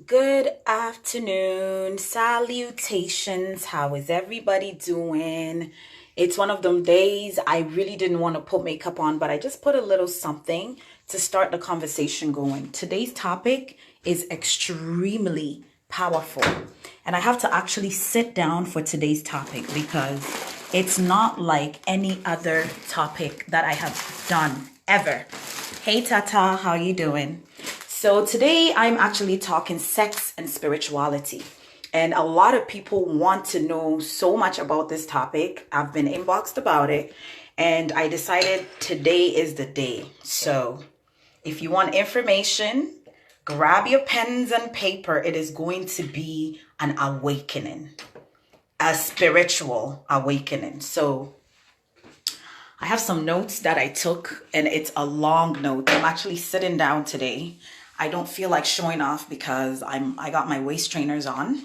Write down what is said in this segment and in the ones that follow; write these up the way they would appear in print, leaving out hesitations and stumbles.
Good afternoon, salutations. How is everybody doing? It's one of them days I really didn't want to put makeup on, but I just put a little something to start the conversation going. Today's topic is extremely powerful, and I have to actually sit down for today's topic because it's not like any other topic that I have done ever. Hey Tata, how you doing? So today I'm actually talking sex and spirituality. And a lot of people want to know so much about this topic. I've been inboxed about it and I decided today is the day. So if you want information, grab your pens and paper. It is going to be an awakening, a spiritual awakening. So I have some notes that I took and it's a long note. I'm actually sitting down today. I don't feel like showing off because I got my waist trainers on.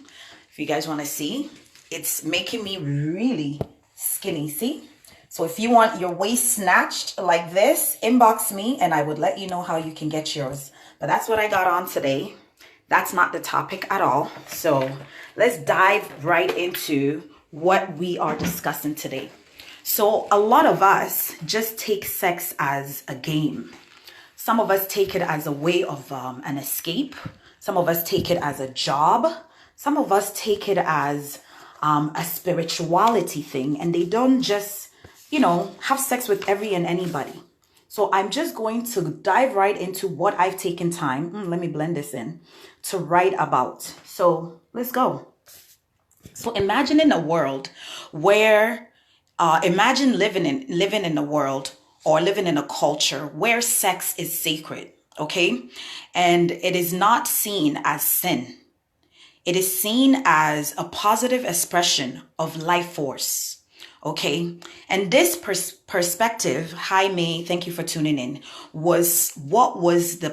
If you guys want to see, it's making me really skinny, see? So if you want your waist snatched like this, inbox me and I would let you know how you can get yours. But that's what I got on today. That's not the topic at all. So let's dive right into what we are discussing today. So a lot of us just take sex as a game. Some of us take it as a way of an escape. Some of us take it as a job. Some of us take it as a spirituality thing. And they don't just, have sex with every and anybody. So I'm just going to dive right into what I've taken time. Let me blend this in to write about. So let's go. So imagine in a world where, imagine living in a world or living in a culture where sex is sacred, okay? And it is not seen as sin. It is seen as a positive expression of life force, okay? And this perspective, hi May, thank you for tuning in, was what was the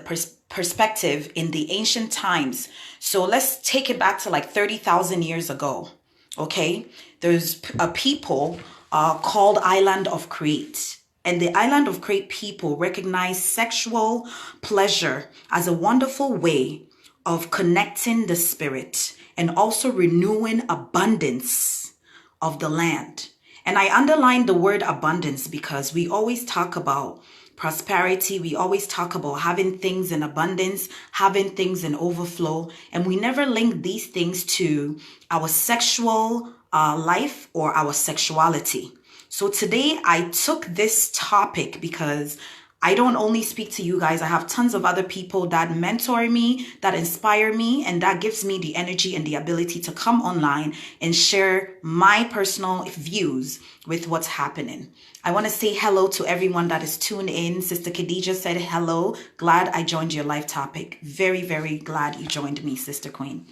perspective in the ancient times. So let's take it back to like 30,000 years ago, okay? There's a people called Island of Crete. And the Island of Crete people recognize sexual pleasure as a wonderful way of connecting the spirit and also renewing abundance of the land. And I underline the word abundance because we always talk about prosperity. We always talk about having things in abundance, having things in overflow. And we never link these things to our sexual life or our sexuality. So today I took this topic because I don't only speak to you guys. I have tons of other people that mentor me, that inspire me, and that gives me the energy and the ability to come online and share my personal views with what's happening. I want to say hello to everyone that is tuned in. Sister Khadija said hello. Glad I joined your live topic. Very, very glad you joined me, Sister Queen.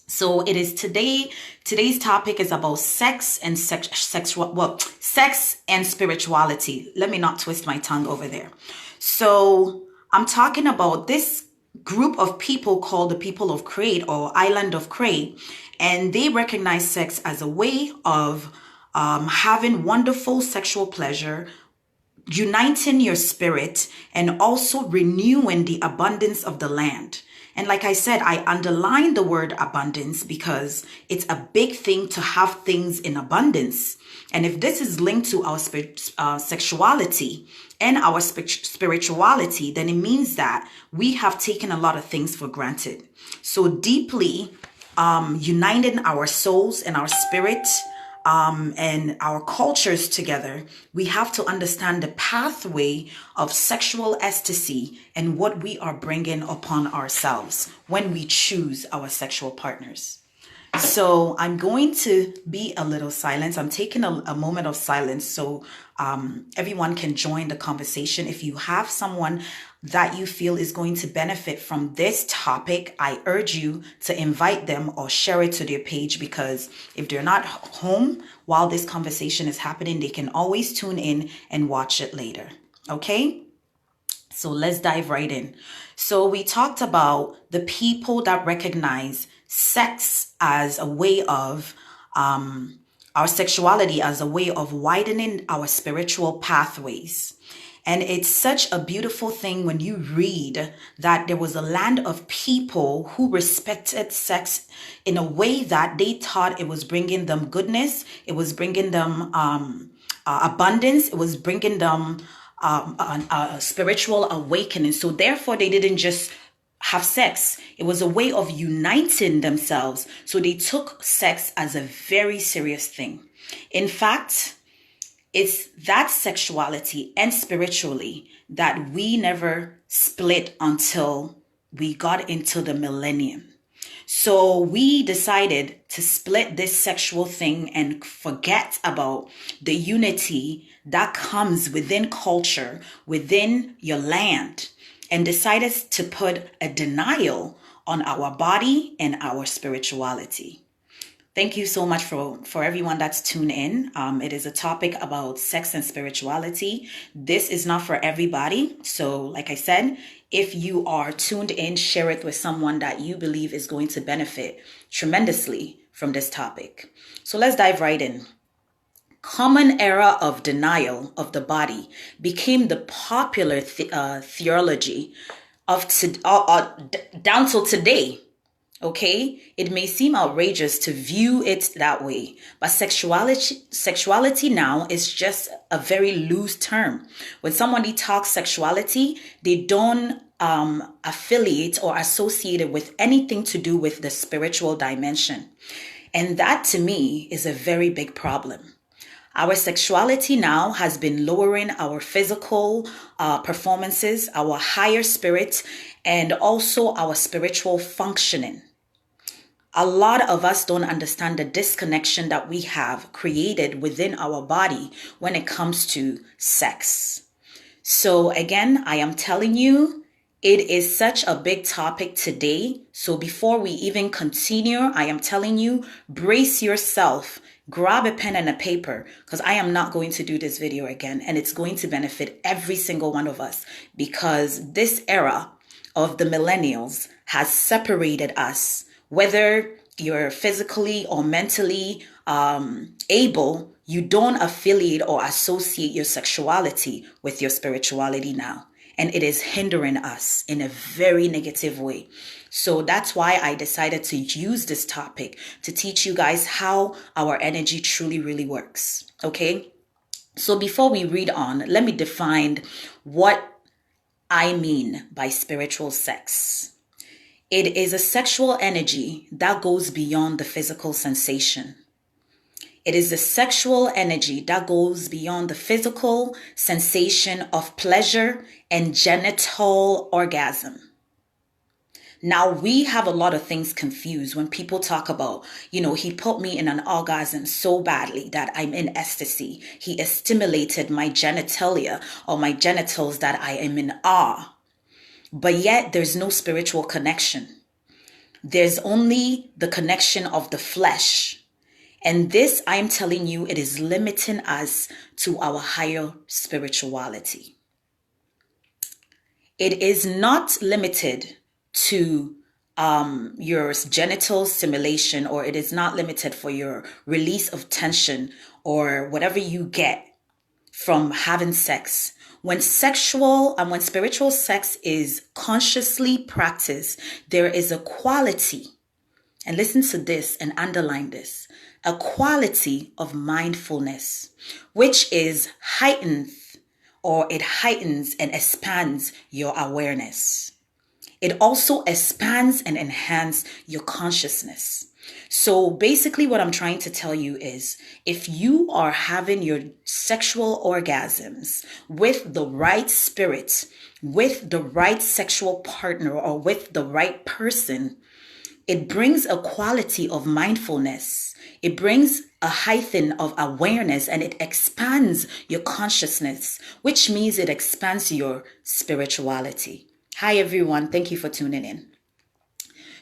So it is today's topic is about sex and sex and spirituality. Let me not twist my tongue over there. So I'm talking about this group of people called the people of Crete or Island of Crete, and they recognize sex as a way of having wonderful sexual pleasure, uniting your spirit, and also renewing the abundance of the land. And like I said, I underline the word abundance because it's a big thing to have things in abundance. And if this is linked to our sexuality and our spirituality, then it means that we have taken a lot of things for granted. So deeply uniting our souls and our spirit and our cultures together, we have to understand the pathway of sexual ecstasy and what we are bringing upon ourselves when we choose our sexual partners. So I'm going to be a little silent. I'm taking a moment of silence so everyone can join the conversation. If you have someone that you feel is going to benefit from this topic, I urge you to invite them or share it to their page, because if they're not home while this conversation is happening, they can always tune in and watch it later. Okay? So let's dive right in. So we talked about the people that recognize sex as a way of our sexuality as a way of widening our spiritual pathways. And it's such a beautiful thing when you read that there was a land of people who respected sex in a way that they thought it was bringing them goodness, it was bringing them abundance, it was bringing them a spiritual awakening. So therefore, they didn't just have sex. It was a way of uniting themselves. So they took sex as a very serious thing. In fact, it's that sexuality and spiritually that we never split until we got into the millennium. So we decided to split this sexual thing and forget about the unity that comes within culture, within your land, and decided to put a denial on our body and our spirituality. Thank you so much for everyone that's tuned in. It is a topic about sex and spirituality. This is not for everybody. So like I said, if you are tuned in, share it with someone that you believe is going to benefit tremendously from this topic. So let's dive right in. Common era of denial of the body became the popular theology of down till today. Okay, it may seem outrageous to view it that way, but sexuality now is just a very loose term. When somebody talks sexuality, they don't affiliate or associate it with anything to do with the spiritual dimension. And that to me is a very big problem. Our sexuality now has been lowering our physical performances, our higher spirit, and also our spiritual functioning. A lot of us don't understand the disconnection that we have created within our body when it comes to sex. So again, I am telling you, it is such a big topic today. So before we even continue, I am telling you, brace yourself. Grab a pen and a paper, because I am not going to do this video again, and it's going to benefit every single one of us, because this era of the millennials has separated us. Whether you're physically or mentally able, you don't affiliate or associate your sexuality with your spirituality now. And it is hindering us in a very negative way. So that's why I decided to use this topic to teach you guys how our energy truly really works. Okay? So before we read on, let me define what I mean by spiritual sex. It is a sexual energy that goes beyond the physical sensation. It is the sexual energy that goes beyond the physical sensation of pleasure and genital orgasm. Now, we have a lot of things confused when people talk about, he put me in an orgasm so badly that I'm in ecstasy. He has stimulated my genitalia or my genitals that I am in awe. But yet there's no spiritual connection. There's only the connection of the flesh. And this, I'm telling you, it is limiting us to our higher spirituality. It is not limited to your genital stimulation, or it is not limited for your release of tension or whatever you get from having sex. When spiritual sex is consciously practiced, there is a quality, and listen to this and underline this, a quality of mindfulness, which is heightened, or it heightens and expands your awareness. It also expands and enhances your consciousness. So basically what I'm trying to tell you is, if you are having your sexual orgasms with the right spirit, with the right sexual partner, or with the right person, it brings a quality of mindfulness. It brings a heighten of awareness, and it expands your consciousness, which means it expands your spirituality. Hi, everyone. Thank you for tuning in.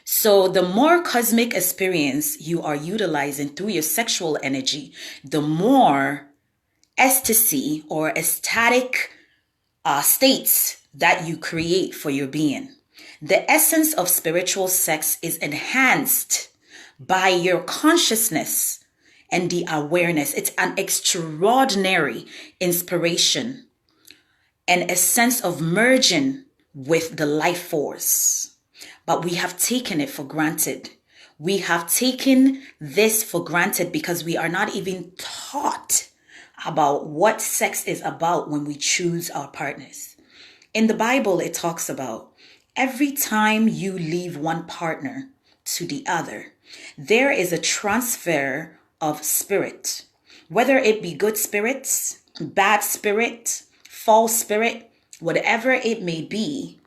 So the more cosmic experience you are utilizing through your sexual energy, the more ecstasy or ecstatic states that you create for your being. The essence of spiritual sex is enhanced by your consciousness and the awareness. It's an extraordinary inspiration. and a sense of merging with the life force. But we have taken it for granted. We have taken this for granted because we are not even taught about what sex is about when we choose our partners. In the Bible, it talks about every time you leave one partner to the other, there is a transfer of spirit, whether it be good spirits, bad spirit, false spirit, whatever it may be.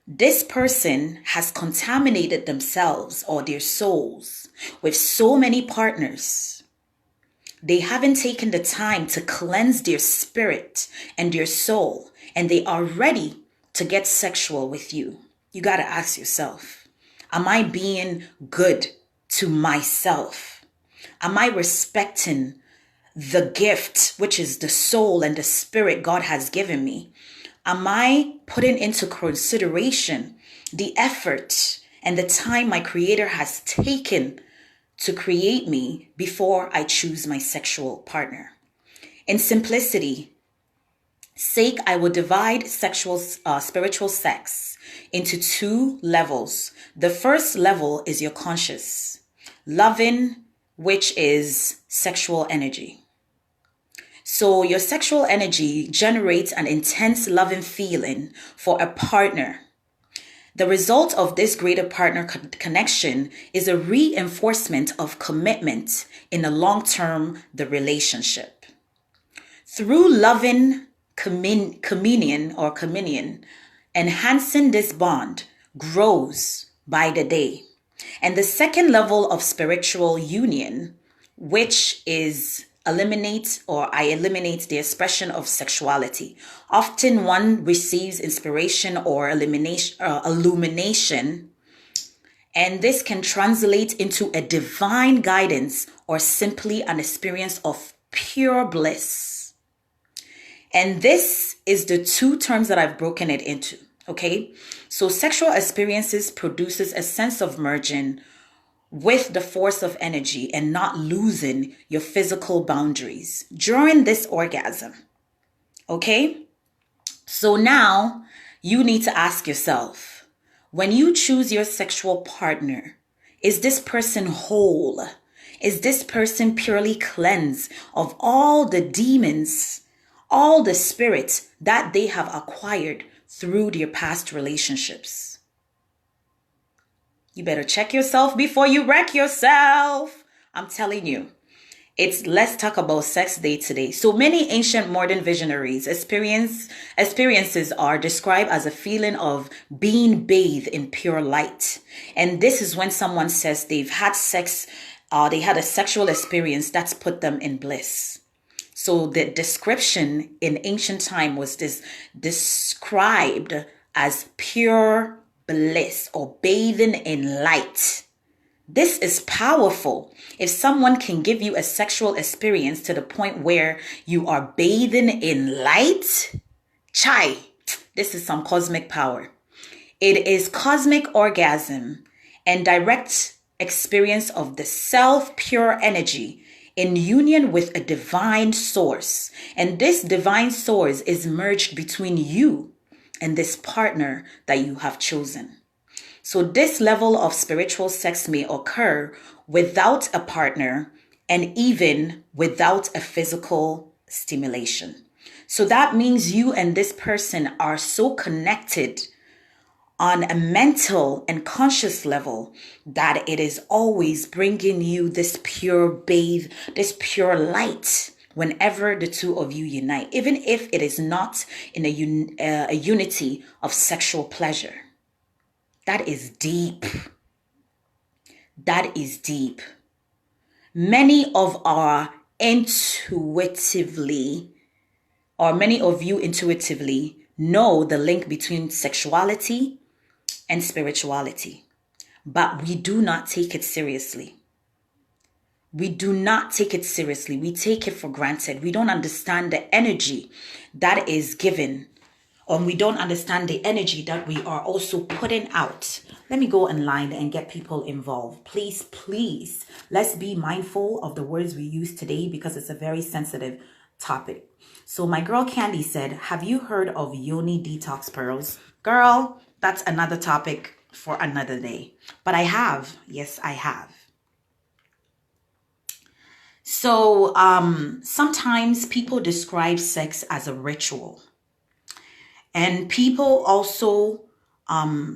This person has contaminated themselves or their souls with so many partners. They haven't taken the time to cleanse their spirit and their soul, and they are ready to get sexual with you. You got to ask yourself, am I being good to myself? Am I respecting the gift, which is the soul and the spirit God has given me? Am I putting into consideration the effort and the time my Creator has taken to create me before I choose my sexual partner? In simplicity sake, I will divide spiritual sex into two levels. The first level is your conscious, loving, which is sexual energy. So your sexual energy generates an intense loving feeling for a partner. The result of this greater partner connection is a reinforcement of commitment in the long term, the relationship. Through loving communion, enhancing this bond grows by the day. And the second level of spiritual union, which is I eliminate the expression of sexuality. Often one receives inspiration or illumination, and this can translate into a divine guidance or simply an experience of pure bliss. And this is the two terms that I've broken it into, okay? So sexual experiences produces a sense of merging with the force of energy and not losing your physical boundaries during this orgasm. Okay? So now you need to ask yourself, when you choose your sexual partner, is this person whole? Is this person purely cleansed of all the demons, all the spirits that they have acquired through their past relationships? You better check yourself before you wreck yourself. I'm telling you. Let's talk about sex day today. So many ancient modern visionaries experiences are described as a feeling of being bathed in pure light. And this is when someone says they've had sex, they had a sexual experience that's put them in bliss. So the description in ancient time was described as pure bliss or bathing in light. This is powerful. If someone can give you a sexual experience to the point where you are bathing in light, this is some cosmic power. It is cosmic orgasm and direct experience of the self-pure energy in union with a divine source. And this divine source is merged between you and this partner that you have chosen. So this level of spiritual sex may occur without a partner and even without a physical stimulation. So that means you and this person are so connected on a mental and conscious level that it is always bringing you this pure bathe, this pure light whenever the two of you unite, even if it is not in a unity of sexual pleasure. That is deep. That is deep. Many of you intuitively know the link between sexuality and spirituality, but we do not take it seriously. We do not take it seriously. We take it for granted. We don't understand the energy that is given, or we don't understand the energy that we are also putting out. Let me go online and get people involved. Please, let's be mindful of the words we use today because it's a very sensitive topic. So my girl Candy said, have you heard of yoni detox pearls? Girl, that's another topic for another day. But I have. Yes, I have. So sometimes people describe sex as a ritual. And people also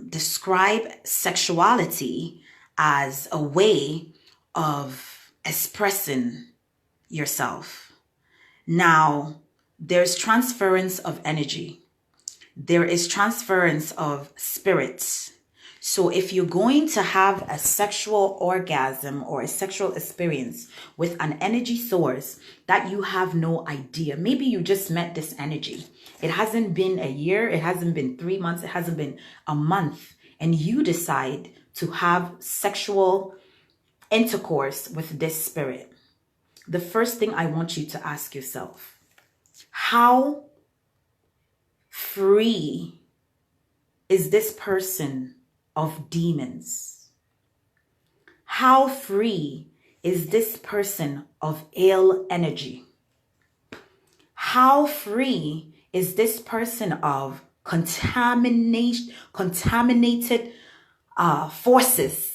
describe sexuality as a way of expressing yourself. Now, there's transference of energy. There is transference of spirits. So if you're going to have a sexual orgasm or a sexual experience with an energy source that you have no idea, maybe you just met this energy. It hasn't been a year, it hasn't been 3 months, it hasn't been a month, and you decide to have sexual intercourse with this spirit. The first thing I want you to ask yourself, how free is this person of demons? How free is this person of ill energy? How free is this person of contaminated forces?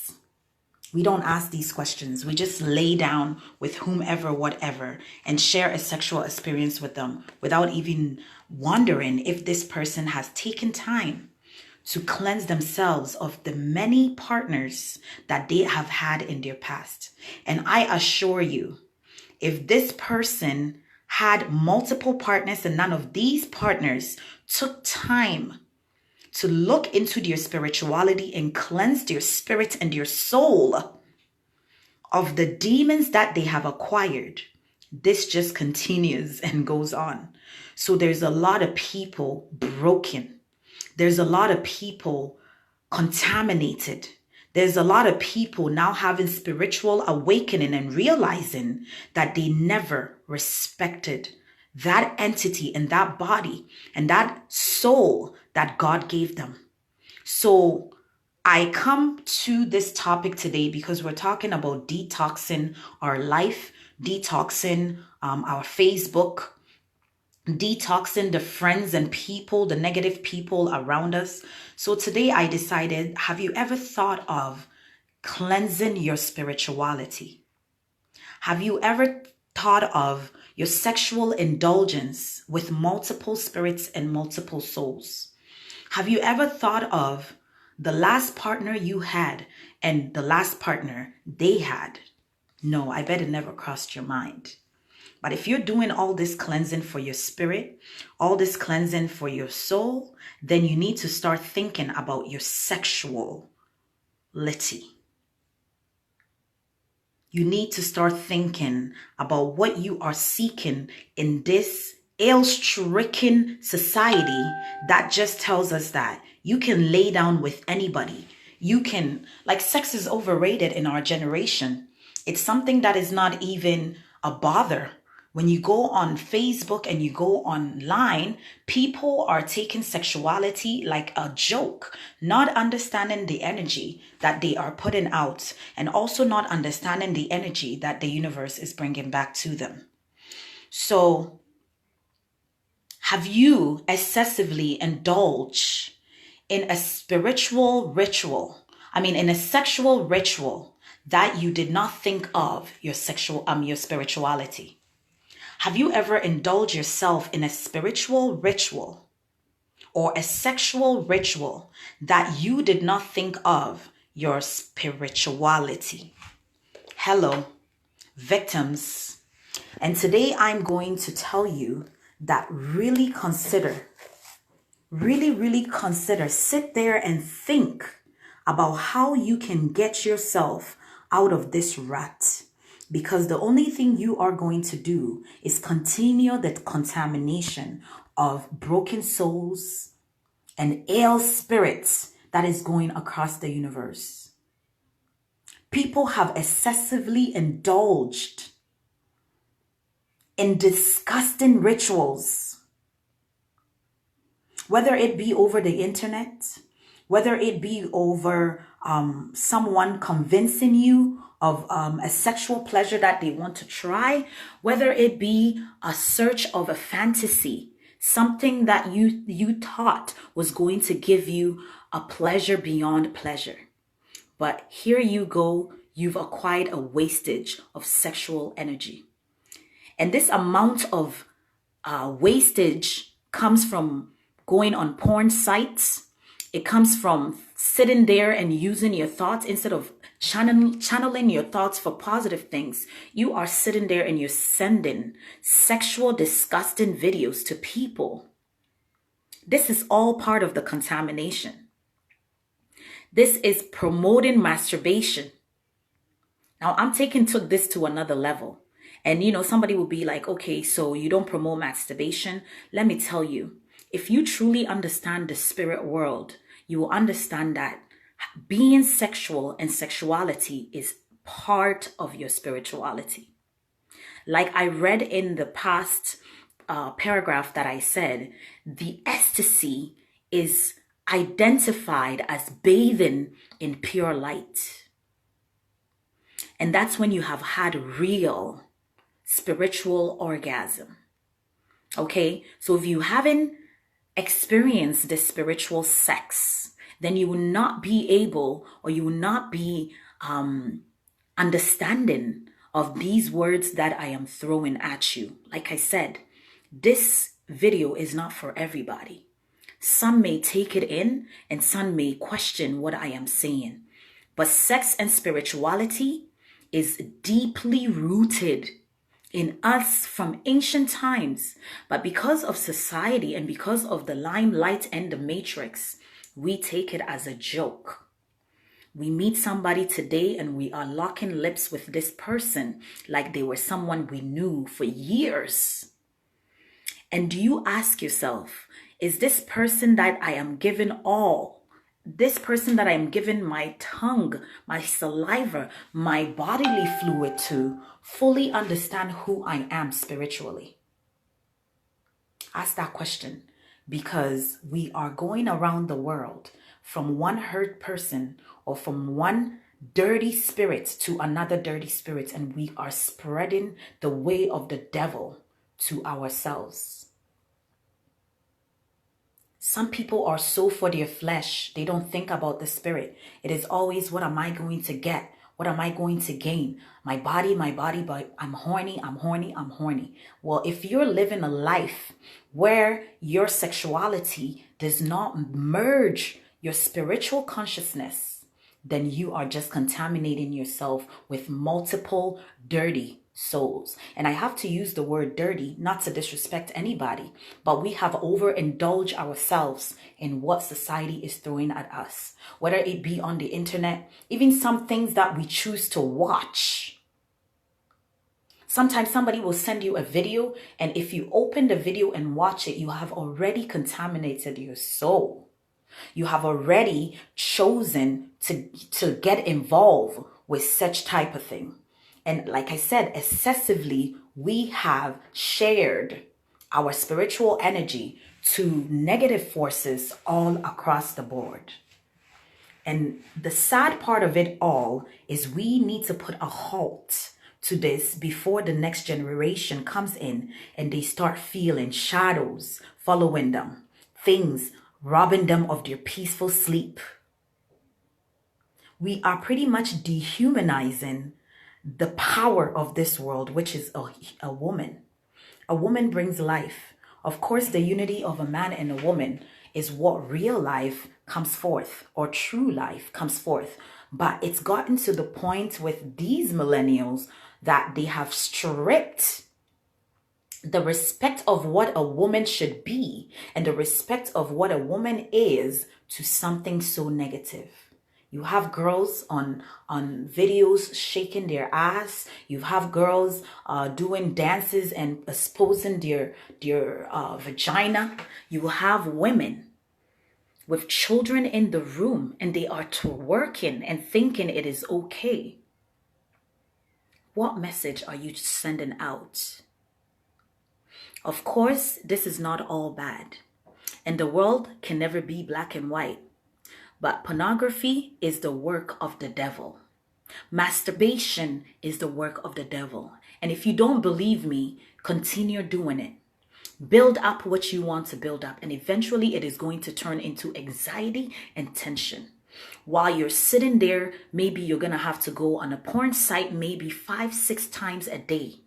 We don't ask these questions. We just lay down with whomever, whatever, and share a sexual experience with them without even wondering if this person has taken time to cleanse themselves of the many partners that they have had in their past. And I assure you, if this person had multiple partners and none of these partners took time to look into their spirituality and cleanse their spirit and their soul of the demons that they have acquired, this just continues and goes on. So there's a lot of people broken. There's a lot of people contaminated. There's a lot of people now having spiritual awakening and realizing that they never respected that entity and that body and that soul that God gave them. So I come to this topic today because we're talking about detoxing our life, detoxing our Facebook, detoxing the friends and people, the negative people around us. So today I decided, have you ever thought of cleansing your spirituality? Have you ever thought of your sexual indulgence with multiple spirits and multiple souls? Have you ever thought of the last partner you had and the last partner they had? No, I bet it never crossed your mind. But if you're doing all this cleansing for your spirit, all this cleansing for your soul, then you need to start thinking about your sexuality. You need to start thinking about what you are seeking in this ill-stricken society that just tells us that you can lay down with anybody. You can, like, sex is overrated in our generation. It's something that is not even a bother. When you go on Facebook and you go online, people are taking sexuality like a joke, not understanding the energy that they are putting out and also not understanding the energy that the universe is bringing back to them. So, have you excessively indulged in a spiritual ritual? In a sexual ritual that you did not think of your spirituality? Have you ever indulged yourself in a spiritual ritual or a sexual ritual that you did not think of your spirituality? Hello, victims. And today I'm going to tell you that really consider, sit there and think about how you can get yourself out of this rut. Because the only thing you are going to do is continue the contamination of broken souls and ill spirits that is going across the universe. People have excessively indulged in disgusting rituals, whether it be over the internet, whether it be over someone convincing you of a sexual pleasure that they want to try, whether it be a search of a fantasy, something that you thought was going to give you a pleasure beyond pleasure. But here you go, you've acquired a wastage of sexual energy. And this amount of wastage comes from going on porn sites. It comes from sitting there and using your thoughts instead of channeling your thoughts for positive things. You are sitting there and you're sending sexual, disgusting videos to people. This is all part of the contamination. This is promoting masturbation. Now, I'm took this to another level. And, somebody will be like, okay, so you don't promote masturbation. Let me tell you, if you truly understand the spirit world, you will understand that being sexual and sexuality is part of your spirituality. Like I read in the past paragraph that I said, the ecstasy is identified as bathing in pure light. And that's when you have had real spiritual orgasm. Okay, so if you haven't experienced this spiritual sex, then you will not be able, or you will not be understanding of these words that I am throwing at you. Like I said, this video is not for everybody. Some may take it in and some may question what I am saying. But sex and spirituality is deeply rooted in us from ancient times. But because of society and because of the limelight and the matrix, we take it as a joke. We meet somebody today and we are locking lips with this person like they were someone we knew for years. And do you ask yourself, is this person that I am giving all, this person that I am giving my tongue, my saliva, my bodily fluid to, fully understand who I am spiritually? Ask that question, because we are going around the world from one hurt person or from one dirty spirit to another dirty spirit, and we are spreading the way of the devil to ourselves. Some people are so for their flesh, they don't think about the spirit. It is always, what am I going to get? What am I going to gain? My body, but I'm horny. Well, if you're living a life where your sexuality does not merge your spiritual consciousness, then you are just contaminating yourself with multiple dirty souls. And I have to use the word dirty, not to disrespect anybody, but we have overindulged ourselves in what society is throwing at us, whether it be on the internet, even some things that we choose to watch. Sometimes somebody will send you a video, and if you open the video and watch it, you have already contaminated your soul. You have already chosen to get involved with such type of thing. And like I said, excessively, we have shared our spiritual energy to negative forces all across the board. And the sad part of it all is we need to put a halt to this before the next generation comes in and they start feeling shadows following them, things robbing them of their peaceful sleep. We are pretty much dehumanizing the power of this world, which is a woman. A woman brings life. Of course, the unity of a man and a woman is what real life comes forth, or true life comes forth. But it's gotten to the point with these millennials that they have stripped the respect of what a woman should be and the respect of what a woman is to something so negative. You have girls on videos shaking their ass. You have girls doing dances and exposing their vagina. You have women with children in the room and they are twerking and thinking it is okay. What message are you sending out? Of course, this is not all bad, and the world can never be black and white. But pornography is the work of the devil. Masturbation is the work of the devil. And if you don't believe me, continue doing it. Build up what you want to build up, and eventually it is going to turn into anxiety and tension. While you're sitting there, maybe you're going to have to go on a porn site maybe 5-6 times a day.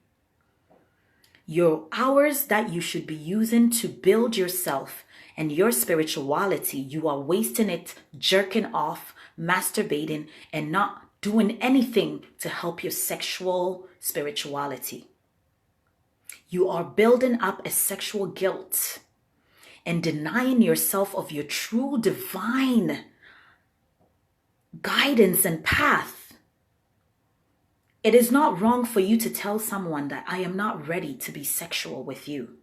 Your hours that you should be using to build yourself and your spirituality, you are wasting it jerking off, masturbating, and not doing anything to help your sexual spirituality. You are building up a sexual guilt and denying yourself of your true divine guidance and path. It is not wrong for you to tell someone that I am not ready to be sexual with you.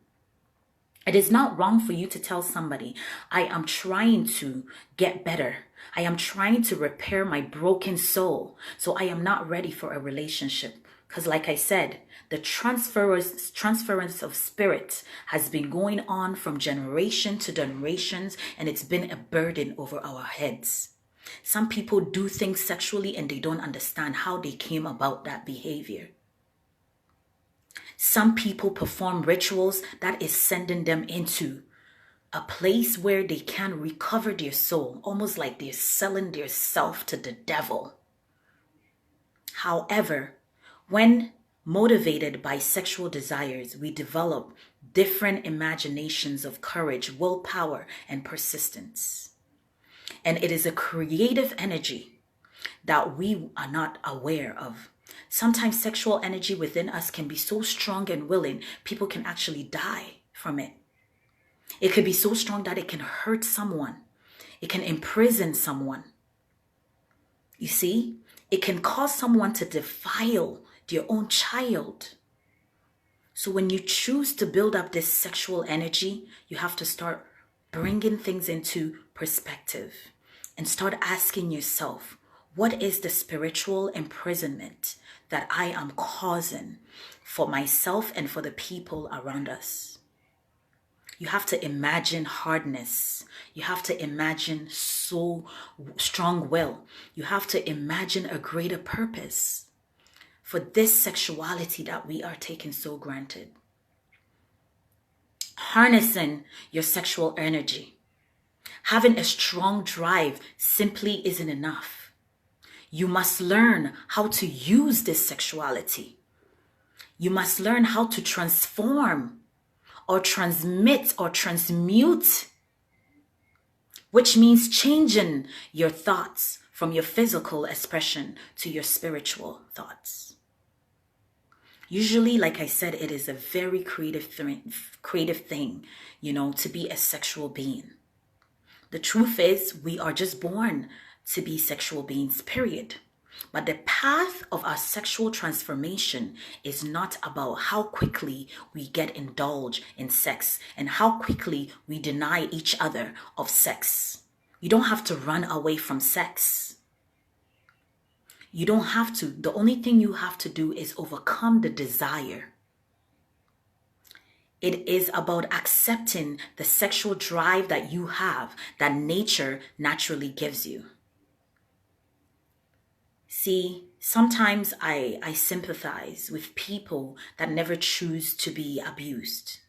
It is not wrong for you to tell somebody I am trying to get better. I am trying to repair my broken soul. So I am not ready for a relationship. Because like I said, the transference of spirit has been going on from generation to generations, and it's been a burden over our heads. Some people do things sexually and they don't understand how they came about that behavior. Some people perform rituals that is sending them into a place where they can recover their soul, almost like they're selling their self to the devil. However, when motivated by sexual desires, we develop different imaginations of courage, willpower, and persistence. And it is a creative energy that we are not aware of. Sometimes sexual energy within us can be so strong and willing, people can actually die from it. It could be so strong that it can hurt someone. It can imprison someone. You see, it can cause someone to defile their own child. So when you choose to build up this sexual energy, you have to start bringing things into perspective and start asking yourself, what is the spiritual imprisonment that I am causing for myself and for the people around us? You have to imagine hardness. You have to imagine so strong will. You have to imagine a greater purpose for this sexuality that we are taking so granted. Harnessing your sexual energy. Having a strong drive simply isn't enough. You must learn how to use this sexuality. You must learn how to transform or transmit or transmute, which means changing your thoughts from your physical expression to your spiritual thoughts. Usually, like I said, it is a very creative thing, to be a sexual being. The truth is, we are just born to be sexual beings, period. But the path of our sexual transformation is not about how quickly we get indulged in sex and how quickly we deny each other of sex. You don't have to run away from sex. You don't have to. The only thing you have to do is overcome the desire. It is about accepting the sexual drive that you have, that nature naturally gives you. See, sometimes I sympathize with people that never choose to be abused.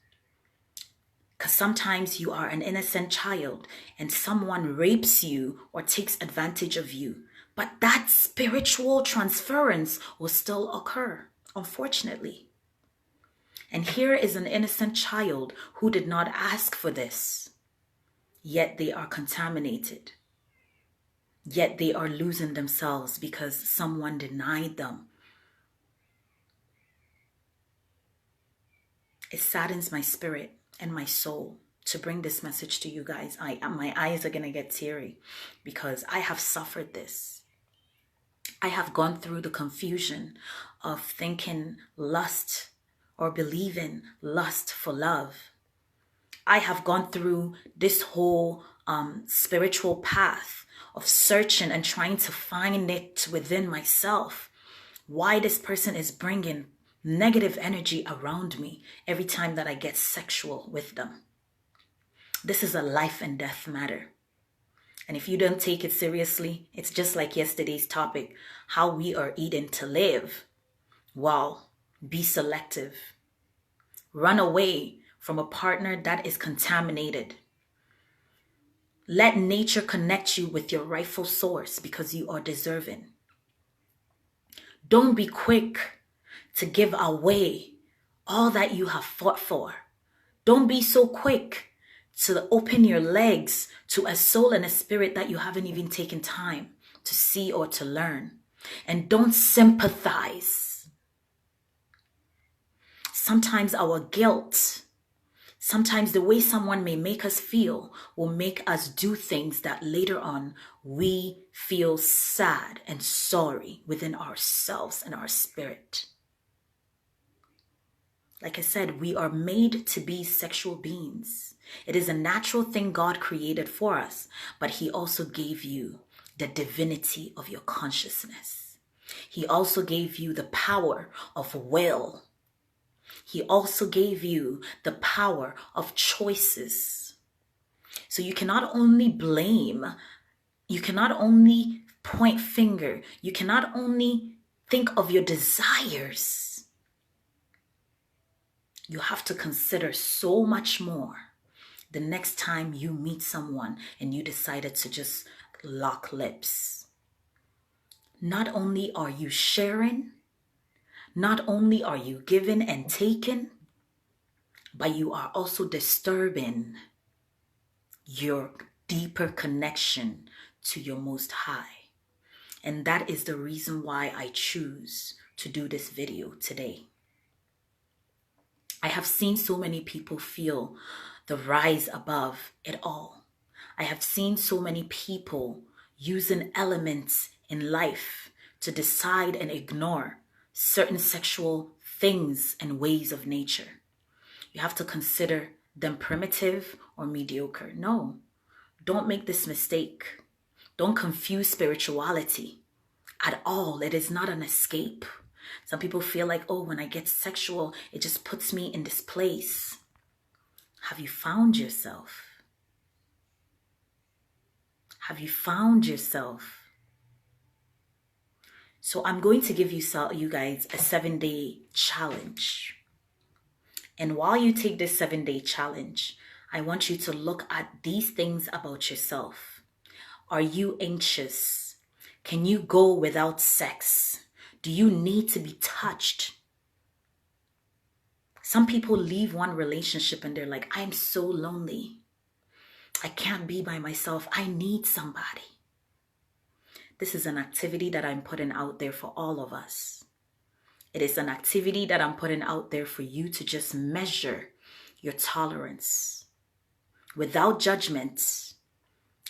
Because sometimes you are an innocent child and someone rapes you or takes advantage of you. But that spiritual transference will still occur, unfortunately. And here is an innocent child who did not ask for this, yet they are contaminated. Yet they are losing themselves because someone denied them. It saddens my spirit and my soul to bring this message to you guys. My eyes are going to get teary because I have suffered this. I have gone through the confusion of thinking lust or believing lust for love. I have gone through this whole spiritual path of searching and trying to find it within myself. Why this person is bringing negative energy around me every time that I get sexual with them. This is a life and death matter. And if you don't take it seriously, it's just like yesterday's topic, how we are eating to live. Well, be selective. Run away from a partner that is contaminated. Let nature connect you with your rightful source because you are deserving. Don't be quick to give away all that you have fought for. Don't be so quick to open your legs to a soul and a spirit that you haven't even taken time to see or to learn. And don't sympathize. Sometimes our guilt, sometimes the way someone may make us feel will make us do things that later on we feel sad and sorry within ourselves and our spirit. Like I said, we are made to be sexual beings. It is a natural thing God created for us, but He also gave you the divinity of your consciousness. He also gave you the power of will. He also gave you the power of choices. So you cannot only blame, you cannot only point finger, you cannot only think of your desires. You have to consider so much more the next time you meet someone and you decided to just lock lips. Not only are you sharing, not only are you giving and taking, but you are also disturbing your deeper connection to your Most High. And that is the reason why I choose to do this video today. I have seen so many people feel the rise above it all. I have seen so many people using elements in life to decide and ignore certain sexual things and ways of nature. You have to consider them primitive or mediocre. No, don't make this mistake. Don't confuse spirituality at all. It is not an escape. Some people feel like, oh, when I get sexual, it just puts me in this place. Have you found yourself? Have you found yourself? So I'm going to give you guys a 7-day challenge. And while you take this 7-day challenge, I want you to look at these things about yourself. Are you anxious? Can you go without sex? Do you need to be touched? Some people leave one relationship and they're like, I'm so lonely. I can't be by myself. I need somebody. This is an activity that I'm putting out there for all of us. It is an activity that I'm putting out there for you to just measure your tolerance without judgment.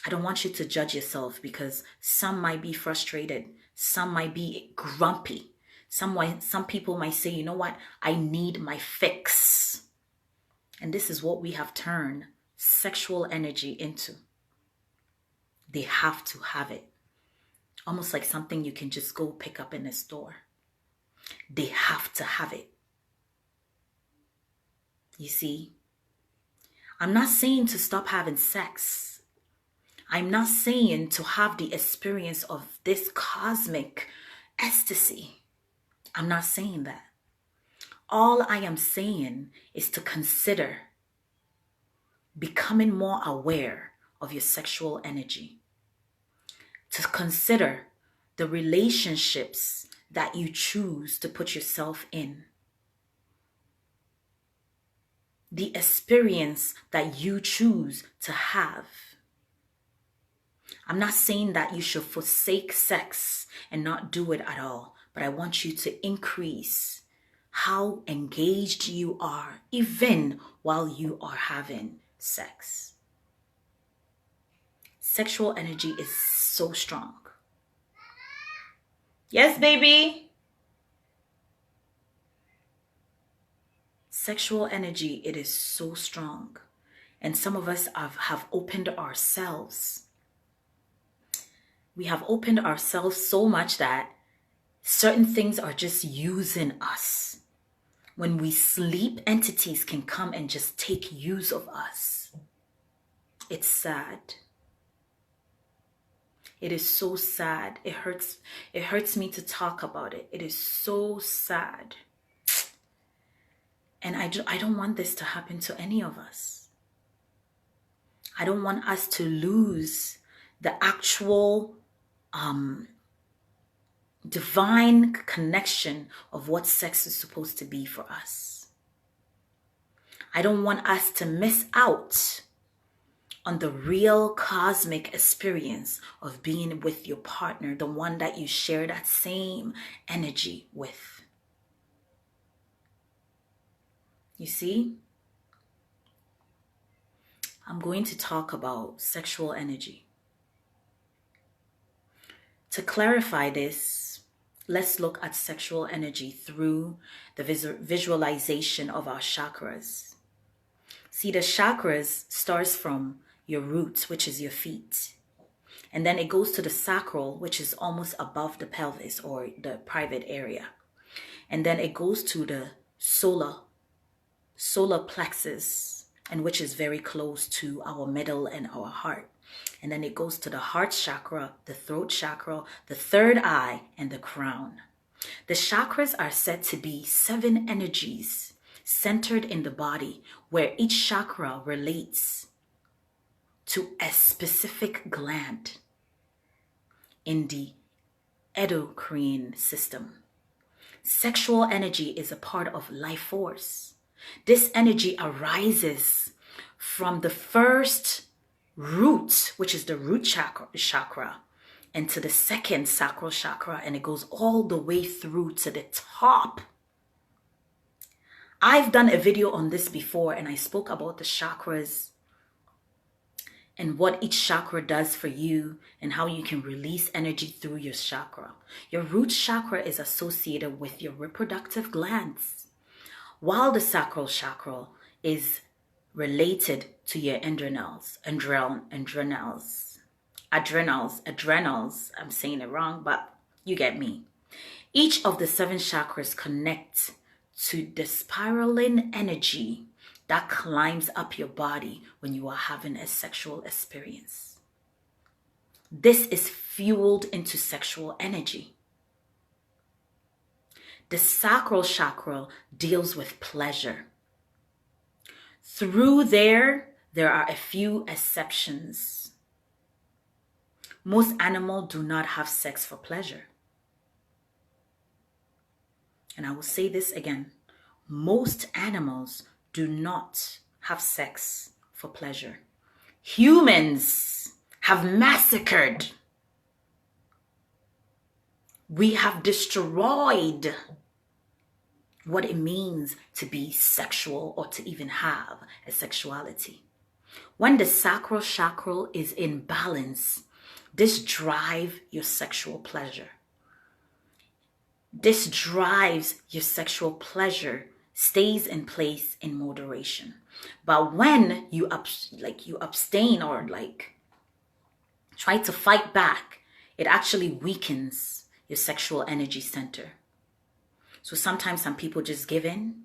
I don't want you to judge yourself because some might be frustrated. Some might be grumpy. Some people might say, you know what? I need my fix. And this is what we have turned sexual energy into. They have to have it. Almost like something you can just go pick up in a store. They have to have it. You see? I'm not saying to stop having sex. I'm not saying to have the experience of this cosmic ecstasy. I'm not saying that. All I am saying is to consider becoming more aware of your sexual energy. To consider the relationships that you choose to put yourself in. The experience that you choose to have. I'm not saying that you should forsake sex and not do it at all, but I want you to increase how engaged you are even while you are having sex. Sexual energy is so strong. Yes, baby. Sexual energy, it is so strong. And some of us have opened ourselves. We have opened ourselves so much that certain things are just using us. When we sleep, entities can come and just take use of us. It's sad. It is so sad. It hurts me to talk about it. It is so sad. And I don't want this to happen to any of us. I don't want us to lose the actual divine connection of what sex is supposed to be for us. I don't want us to miss out on the real cosmic experience of being with your partner, the one that you share that same energy with. You see, I'm going to talk about sexual energy. To clarify this, let's look at sexual energy through the visualization of our chakras. See, the chakras starts from your roots, which is your feet. And then it goes to the sacral, which is almost above the pelvis or the private area. And then it goes to the solar plexus, and which is very close to our middle and our heart. And then it goes to the heart chakra, the throat chakra, the third eye, and the crown. The chakras are said to be 7 energies centered in the body, where each chakra relates to a specific gland in the endocrine system. Sexual energy is a part of life force. This energy arises from the first root, which is the root chakra, and to the second sacral chakra, and it goes all the way through to the top. I've done a video on this before, and I spoke about the chakras and what each chakra does for you and how you can release energy through your chakra. Your root chakra is associated with your reproductive glands, while the sacral chakra is related to your adrenals. I'm saying it wrong, but you get me. Each of the 7 chakras connect to the spiraling energy that climbs up your body when you are having a sexual experience. This is fueled into sexual energy. The sacral chakra deals with pleasure. Through there are a few exceptions. Most animals do not have sex for pleasure. And I will say this again. Most animals do not have sex for pleasure. Humans have massacred. We have destroyed what it means to be sexual or to even have a sexuality. When the sacral chakra is in balance, this drives your sexual pleasure. This drives your sexual pleasure, stays in place in moderation. But when you abstain or try to fight back, it actually weakens your sexual energy center. So sometimes some people just give in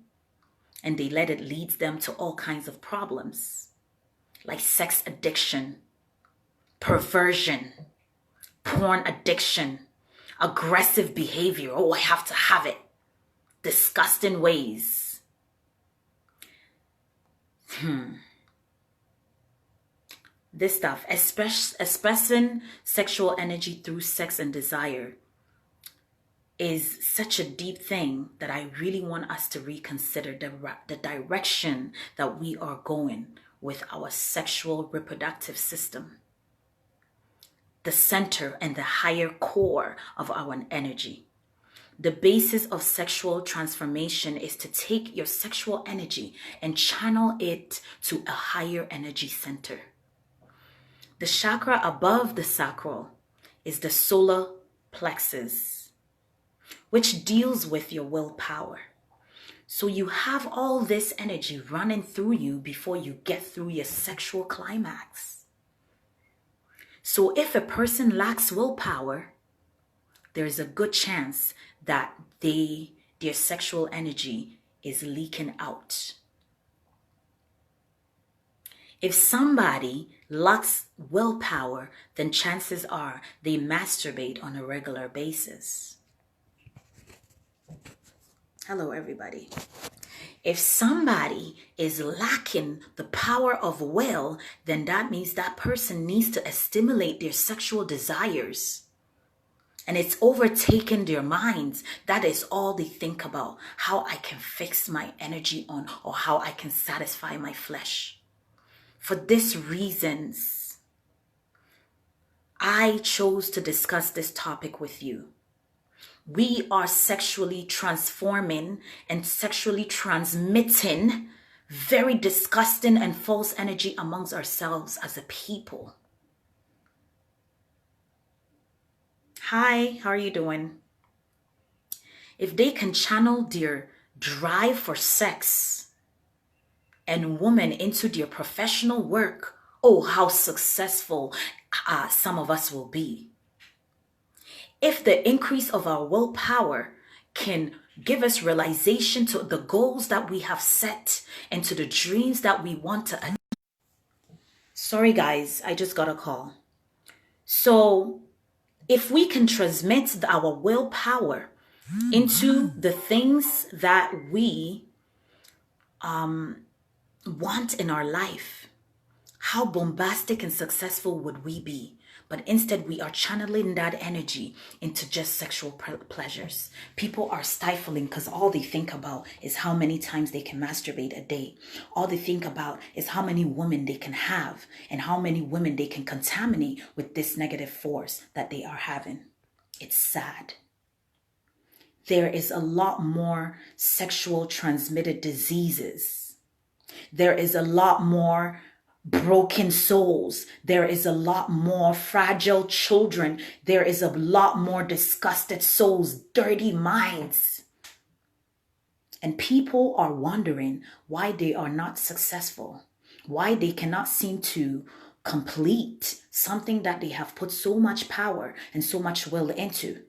and they let it lead them to all kinds of problems like sex addiction, perversion, porn addiction, aggressive behavior. Oh, I have to have it. Disgusting ways. This stuff, expressing sexual energy through sex and desire, is such a deep thing that I really want us to reconsider the direction that we are going with our sexual reproductive system. The center and the higher core of our energy. The basis of sexual transformation is to take your sexual energy and channel it to a higher energy center. The chakra above the sacral is the solar plexus, which deals with your willpower. So you have all this energy running through you before you get through your sexual climax. So if a person lacks willpower, there is a good chance that their sexual energy is leaking out. If somebody lacks willpower, then chances are they masturbate on a regular basis. Hello, everybody. If somebody is lacking the power of will, then that means that person needs to stimulate their sexual desires. And it's overtaken their minds. That is all they think about. How I can fix my energy on, or how I can satisfy my flesh. For these reasons, I chose to discuss this topic with you. We are sexually transforming and sexually transmitting very disgusting and false energy amongst ourselves as a people. Hi, how are you doing? If they can channel their drive for sex and women into their professional work, oh, how successful some of us will be. If the increase of our willpower can give us realization to the goals that we have set and to the dreams that we want to achieve. Sorry guys, I just got a call. So if we can transmit our willpower into the things that we want in our life, how bombastic and successful would we be? But instead, we are channeling that energy into just sexual pleasures. People are stifling because all they think about is how many times they can masturbate a day. All they think about is how many women they can have and how many women they can contaminate with this negative force that they are having. It's sad. There is a lot more sexual transmitted diseases. There is a lot more broken souls. There is a lot more fragile children. There is a lot more disgusted souls, dirty minds. And people are wondering why they are not successful, why they cannot seem to complete something that they have put so much power and so much will into.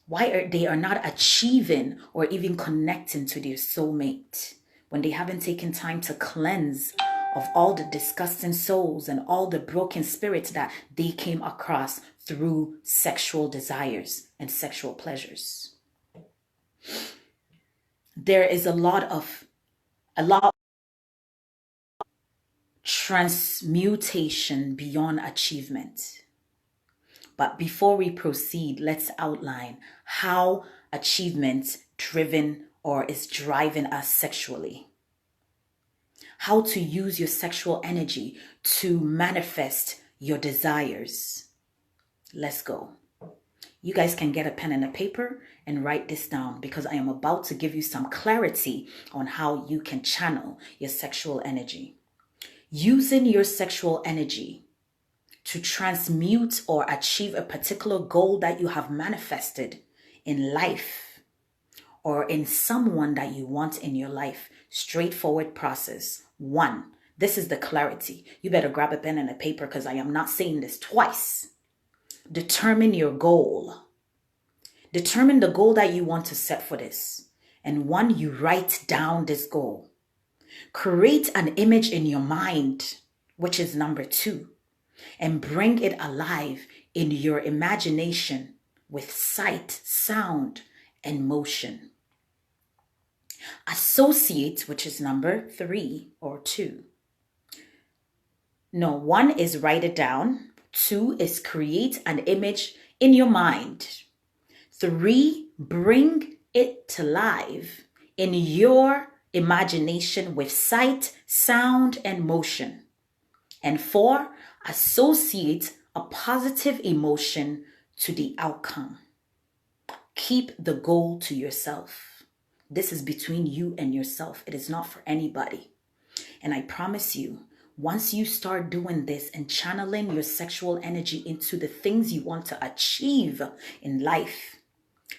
Why they are not achieving or even connecting to their soulmate when they haven't taken time to cleanse of all the disgusting souls and all the broken spirits that they came across through sexual desires and sexual pleasures. There is a lot of transmutation beyond achievement. But before we proceed, let's outline how achievement driven or is driving us sexually. How to use your sexual energy to manifest your desires. Let's go. You guys can get a pen and a paper and write this down because I am about to give you some clarity on how you can channel your sexual energy. Using your sexual energy to transmute or achieve a particular goal that you have manifested in life or in someone that you want in your life. Straightforward process. 1, this is the clarity. You better grab a pen and a paper because I am not saying this twice. Determine your goal. Determine the goal that you want to set for this. And 1, you write down this goal. Create an image in your mind, which is number 2. And bring it alive in your imagination with sight, sound, and motion. Associate, which is number 3 or 2. No, 1 is write it down. 2 is create an image in your mind. 3, bring it to life in your imagination with sight, sound, and motion. And 4, associate a positive emotion to the outcome. Keep the goal to yourself. This is between you and yourself. It is not for anybody. And I promise you, once you start doing this and channeling your sexual energy into the things you want to achieve in life,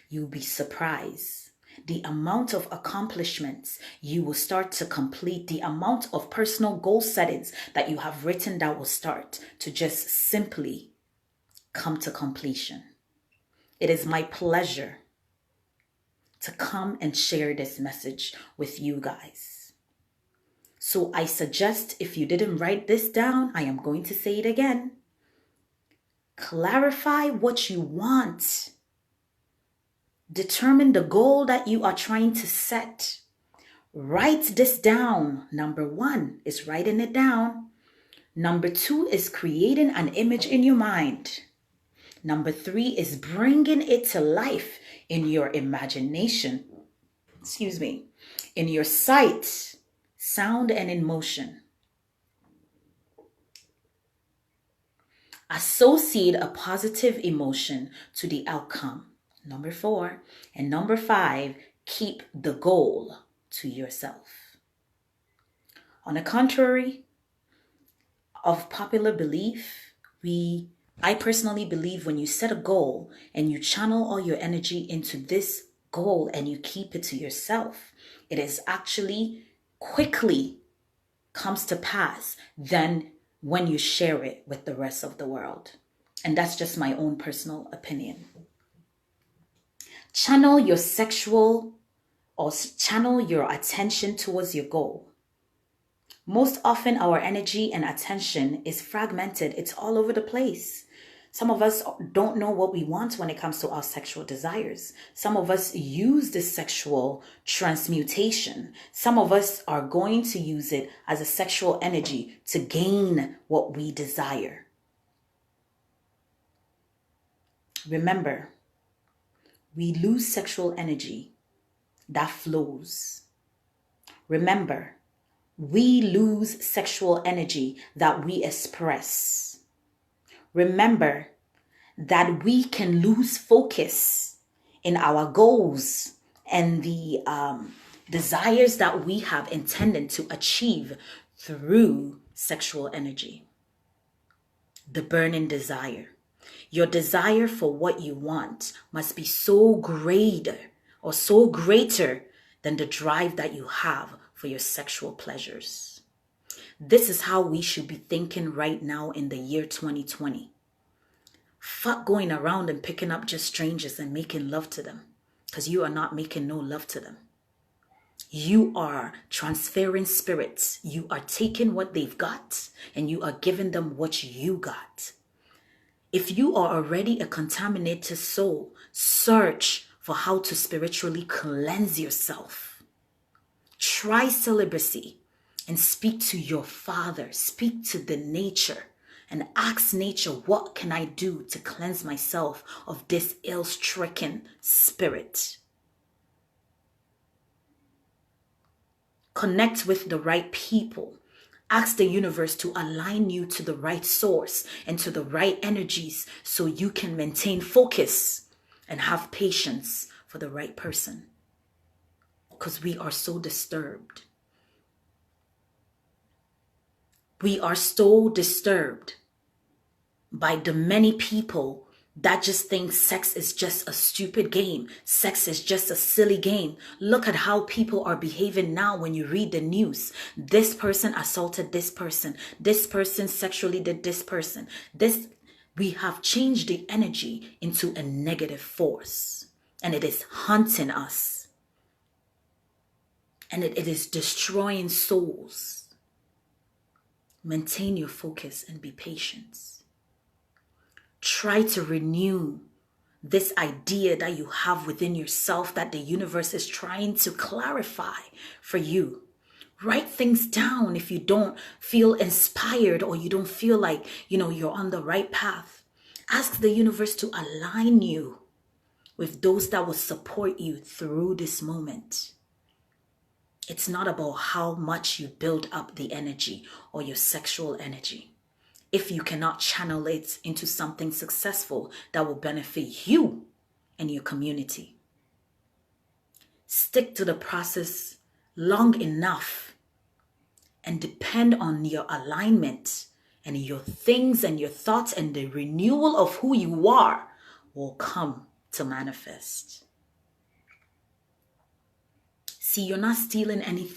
you'll be surprised. The amount of accomplishments you will start to complete, the amount of personal goal settings that you have written that will start to just simply come to completion. It is my pleasure to come and share this message with you guys. So I suggest, if you didn't write this down, I am going to say it again. Clarify what you want. Determine the goal that you are trying to set. Write this down. Number 1 is writing it down. Number 2 is creating an image in your mind. Number 3 is bringing it to life in your imagination. In your sight, sound, and in motion. Associate a positive emotion to the outcome. Number 4. And number 5, keep the goal to yourself. On the contrary of popular belief, I personally believe when you set a goal and you channel all your energy into this goal and you keep it to yourself, it is actually quickly comes to pass than when you share it with the rest of the world. And that's just my own personal opinion. Channel your attention towards your goal. Most often our energy and attention is fragmented. It's all over the place. Some of us don't know what we want when it comes to our sexual desires. Some of us use this sexual transmutation. Some of us are going to use it as a sexual energy to gain what we desire. Remember, we lose sexual energy that flows. Remember, we lose sexual energy that we express. Remember that we can lose focus in our goals and the desires that we have intended to achieve through sexual energy. The burning desire. Your desire for what you want must be so greater than the drive that you have for your sexual pleasures. This is how we should be thinking right now in the year 2020. Fuck going around and picking up just strangers and making love to them, because you are not making no love to them. You are transferring spirits. You are taking what they've got and you are giving them what you got. If you are already a contaminated soul, search for how to spiritually cleanse yourself. Try celibacy and speak to your Father. Speak to the nature and ask nature, what can I do to cleanse myself of this ill-stricken spirit? Connect with the right people. Ask the universe to align you to the right source and to the right energies so you can maintain focus and have patience for the right person. Because we are so disturbed. We are so disturbed by the many people that just think sex is just a stupid game. Sex is just a silly game. Look at how people are behaving now when you read the news. This person assaulted this person. This person sexually did this person. We have changed the energy into a negative force. And it is haunting us. And it is destroying souls. Maintain your focus and be patient. Try to renew this idea that you have within yourself that the universe is trying to clarify for you. Write things down if you don't feel inspired or you don't feel like, you're on the right path. Ask the universe to align you with those that will support you through this moment. It's not about how much you build up the energy or your sexual energy. If you cannot channel it into something successful that will benefit you and your community. Stick to the process long enough and depend on your alignment and your things and your thoughts, and the renewal of who you are will come to manifest. See, you're not stealing anything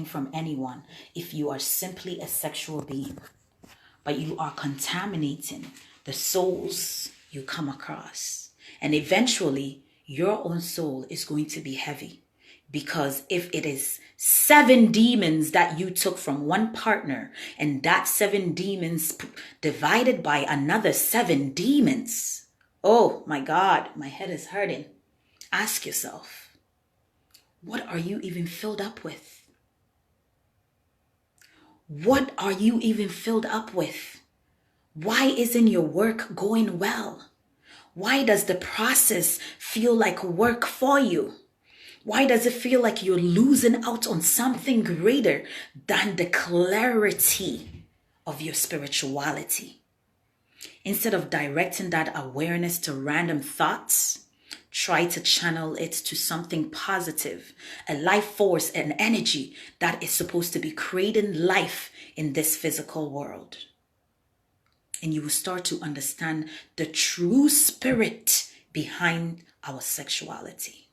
from anyone if you are simply a sexual being. But you are contaminating the souls you come across. And eventually, your own soul is going to be heavy Because if it is 7 demons that you took from one partner, and that 7 demons divided by another 7 demons, oh my God, my head is hurting. Ask yourself, what are you even filled up with? What are you even filled up with? Why isn't your work going well? Why does the process feel like work for you? Why does it feel like you're losing out on something greater than the clarity of your spirituality? Instead of directing that awareness to random thoughts, try to channel it to something positive, a life force and energy that is supposed to be creating life in this physical world. And you will start to understand the true spirit behind our sexuality.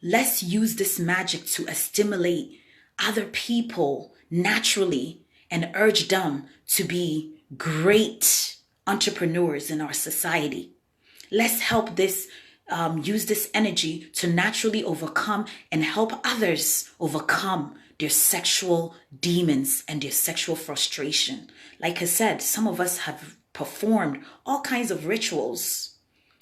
Let's use this magic to stimulate other people naturally and urge them to be great entrepreneurs in our society. Let's help use this energy to naturally overcome and help others overcome their sexual demons and their sexual frustration. Like I said, some of us have performed all kinds of rituals,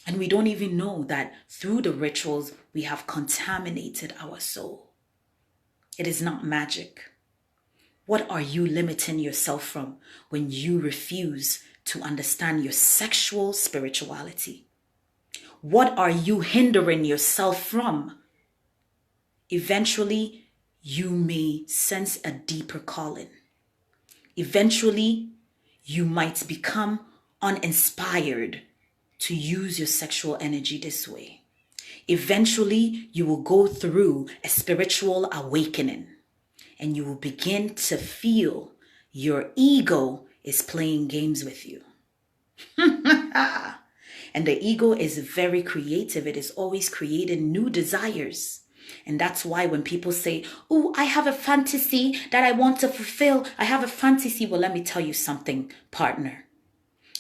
and we don't even know that through the rituals, we have contaminated our soul. It is not magic. What are you limiting yourself from when you refuse to understand your sexual spirituality? What are you hindering yourself from? Eventually, you may sense a deeper calling. Eventually, you might become uninspired to use your sexual energy this way. Eventually, you will go through a spiritual awakening and you will begin to feel your ego is playing games with you. And the ego is very creative. It is always creating new desires. And that's why when people say, oh, I have a fantasy that I want to fulfill. I have a fantasy. Well, let me tell you something, partner.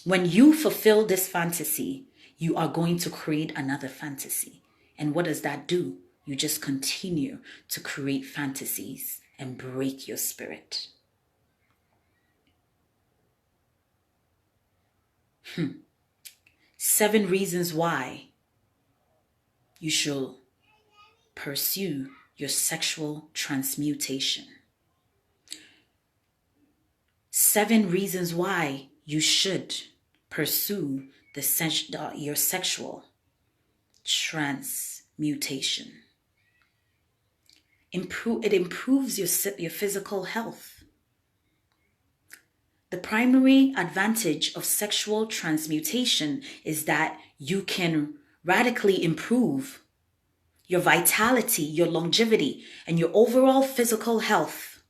When you fulfill this fantasy, you are going to create another fantasy. And what does that do? You just continue to create fantasies and break your spirit. 7 reasons why you should pursue your sexual transmutation. 7 reasons why you should pursue your sexual transmutation. It improves your physical health. The primary advantage of sexual transmutation is that you can radically improve your vitality, your longevity, and your overall physical health.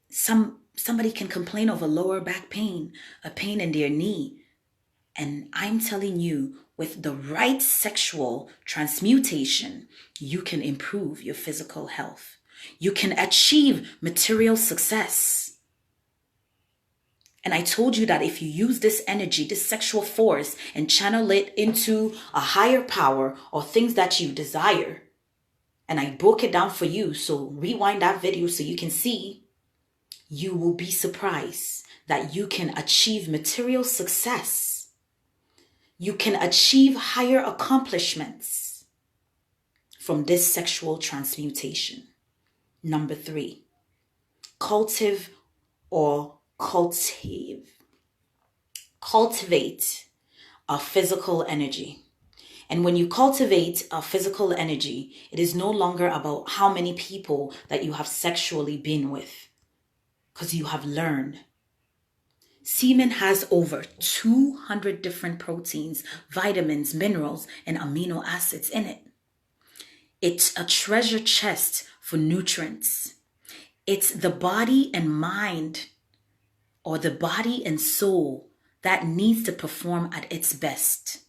Somebody can complain of a lower back pain, a pain in their knee. And I'm telling you, with the right sexual transmutation, you can improve your physical health. You can achieve material success. And I told you that if you use this energy, this sexual force, and channel it into a higher power or things that you desire, and I broke it down for you, so rewind that video so you can see, you will be surprised that you can achieve material success. You can achieve higher accomplishments from this sexual transmutation. Number 3, cultivate a physical energy. And when you cultivate a physical energy, it is no longer about how many people that you have sexually been with, because you have learned. Semen has over 200 different proteins, vitamins, minerals, and amino acids in it. It's a treasure chest for nutrients. It's the body and mind, or the body and soul, that needs to perform at its best.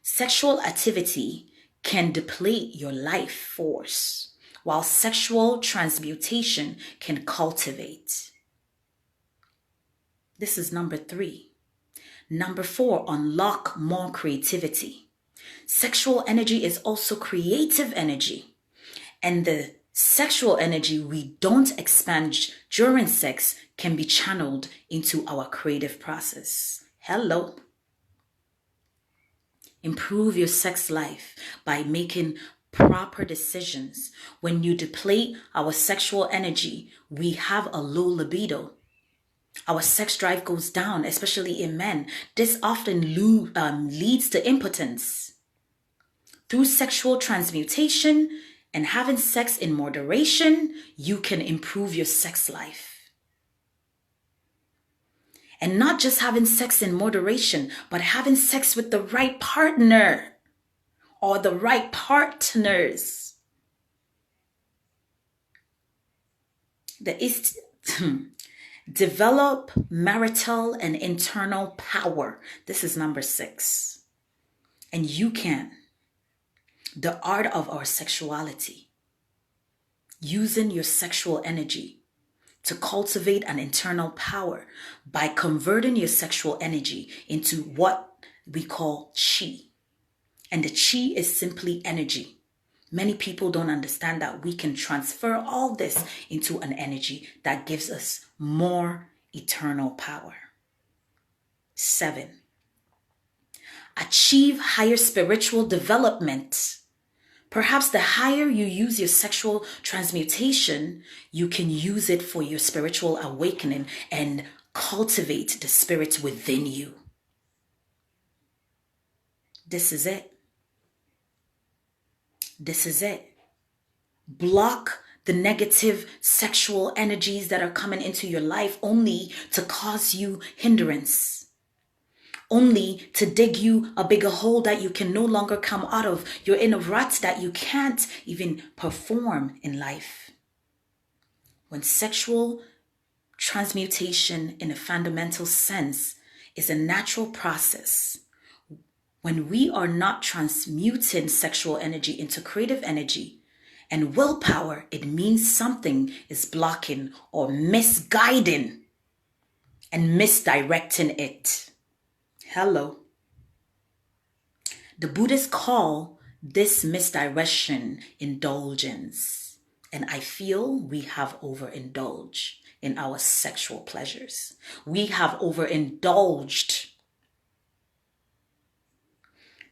Sexual activity can deplete your life force, while sexual transmutation can cultivate. This is number 3. Number 4, unlock more creativity. Sexual energy is also creative energy. And the sexual energy we don't expend during sex can be channeled into our creative process. Hello. Improve your sex life by making proper decisions. When you deplete our sexual energy, we have a low libido. Our sex drive goes down, especially in men. This often leads to impotence. Through sexual transmutation and having sex in moderation, you can improve your sex life. And not just having sex in moderation, but having sex with the right partner or the right partners. Develop marital and internal power. This is number 6. And you can. The art of our sexuality. Using your sexual energy to cultivate an internal power by converting your sexual energy into what we call chi. And the chi is simply energy. Many people don't understand that we can transfer all this into an energy that gives us more eternal power. 7. Achieve higher spiritual development. Perhaps the higher you use your sexual transmutation, you can use it for your spiritual awakening and cultivate the spirit within you. This is it. This is it. Block the negative sexual energies that are coming into your life only to cause you hindrance. Only to dig you a bigger hole that you can no longer come out of. You're in a rut that you can't even perform in life. When sexual transmutation in a fundamental sense is a natural process, when we are not transmuting sexual energy into creative energy and willpower, it means something is blocking or misguiding and misdirecting it. Hello. The Buddhists call this misdirection indulgence. And I feel we have overindulged in our sexual pleasures. We have overindulged.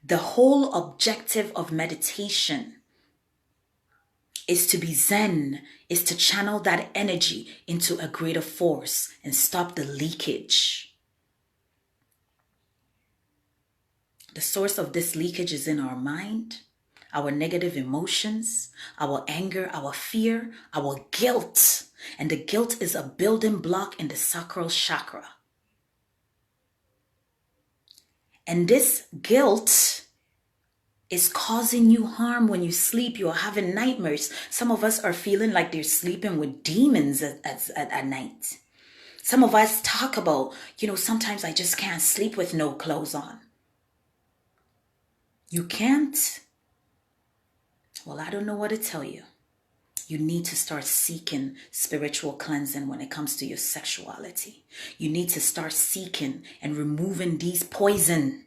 The whole objective of meditation is to be zen, is to channel that energy into a greater force and stop the leakage. The source of this leakage is in our mind, our negative emotions, our anger, our fear, our guilt. And the guilt is a building block in the sacral chakra. And this guilt is causing you harm when you sleep. You are having nightmares. Some of us are feeling like they're sleeping with demons at night. Some of us talk about, sometimes I just can't sleep with no clothes on. You can't? Well, I don't know what to tell you. You need to start seeking spiritual cleansing when it comes to your sexuality. You need to start seeking and removing these poison,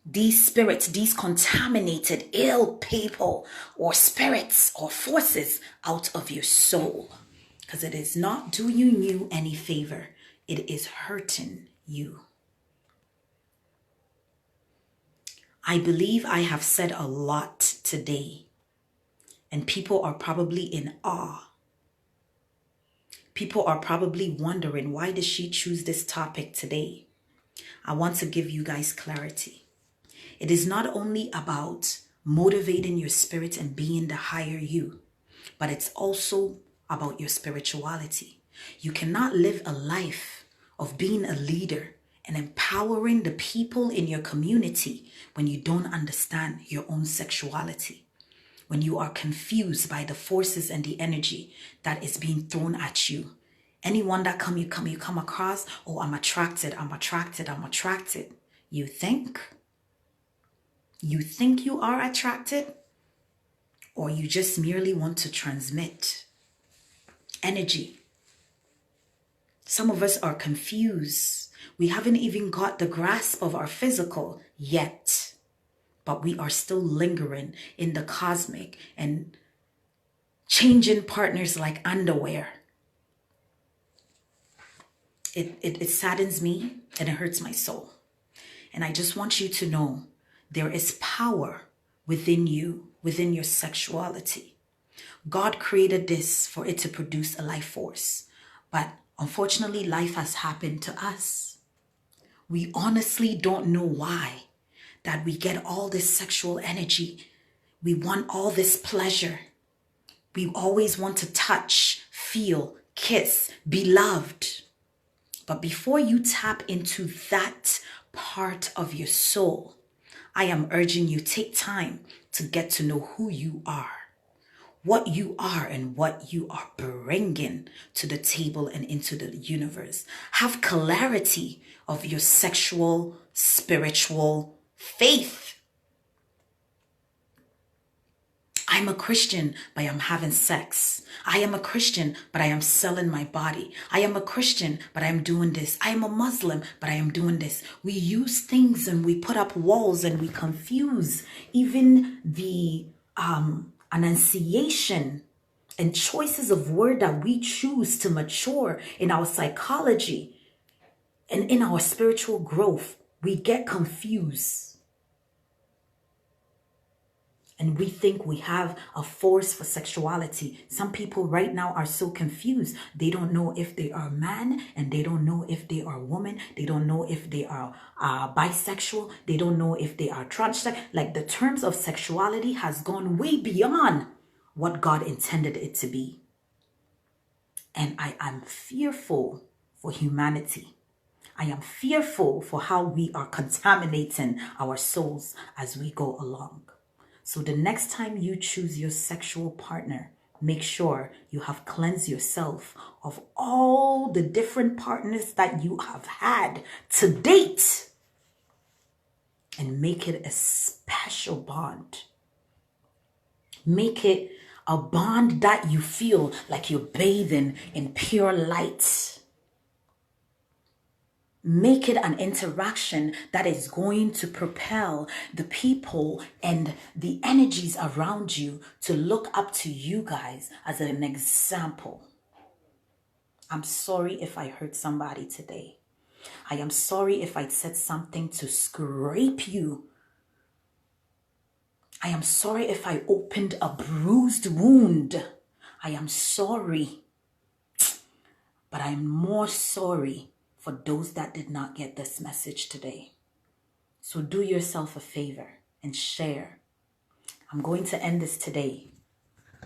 these spirits, these contaminated ill people or spirits or forces out of your soul. Because it is not doing you any favor. It is hurting you. I believe I have said a lot today, and people are probably in awe. People are probably wondering, why did she choose this topic today? I want to give you guys clarity. It is not only about motivating your spirit and being the higher you, but it's also about your spirituality. You cannot live a life of being a leader and empowering the people in your community when you don't understand your own sexuality, when you are confused by the forces and the energy that is being thrown at you. Anyone that you come across, oh, I'm attracted. You think? You think you are attracted? Or you just merely want to transmit energy? Some of us are confused. We haven't even got the grasp of our physical yet. but we are still lingering in the cosmic and changing partners like underwear. It saddens me and it hurts my soul. And I just want you to know there is power within you, within your sexuality. God created this for it to produce a life force. But unfortunately, life has happened to us. We honestly don't know why that we get all this sexual energy. We want all this pleasure. We always want to touch, feel, kiss, be loved. But before you tap into that part of your soul, I am urging you, take time to get to know who you are, what you are and what you are bringing to the table and into the universe. Have clarity of your sexual, spiritual faith. I'm a Christian, but I'm having sex. I am a Christian, but I am selling my body. I am a Christian, but I am doing this. I am a Muslim, but I am doing this. We use things and we put up walls and we confuse even the enunciation and choices of word that we choose to mature in our psychology and in our spiritual growth. We get confused. And we think we have a force for sexuality. Some people right now are so confused. They don't know if they are man and they don't know if they are woman. They don't know if they are bisexual. They don't know if they are transgender. Like, the terms of sexuality has gone way beyond what God intended it to be. And I am fearful for humanity. I am fearful for how we are contaminating our souls as we go along. So the next time you choose your sexual partner, make sure you have cleansed yourself of all the different partners that you have had to date and make it a special bond. Make it a bond that you feel like you're bathing in pure light. Make it an interaction that is going to propel the people and the energies around you to look up to you guys as an example. I'm sorry if I hurt somebody today. I am sorry if I said something to scrape you. I am sorry if I opened a bruised wound. I am sorry. But I'm more sorry for those that did not get this message today. So do yourself a favor and share. I'm going to end this today.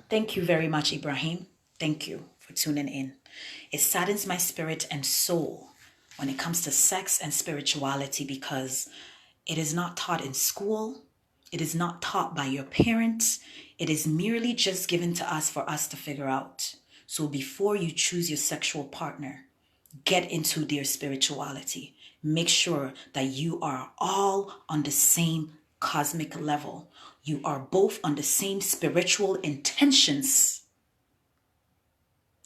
Thank you very much, Ibrahim. Thank you for tuning in. It saddens my spirit and soul when it comes to sex and spirituality because it is not taught in school. It is not taught by your parents. It is merely just given to us for us to figure out. So before you choose your sexual partner, get into their spirituality. Make sure that you are all on the same cosmic level. You are both on the same spiritual intentions.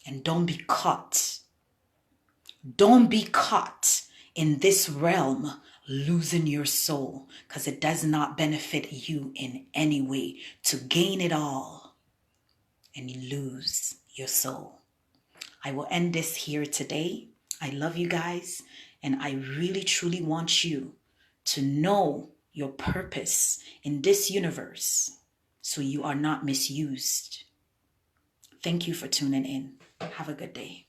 And don't be caught. Don't be caught in this realm losing your soul, because it does not benefit you in any way to gain it all and you lose your soul. I will end this here today. I love you guys, and I really truly want you to know your purpose in this universe so you are not misused. Thank you for tuning in. Have a good day.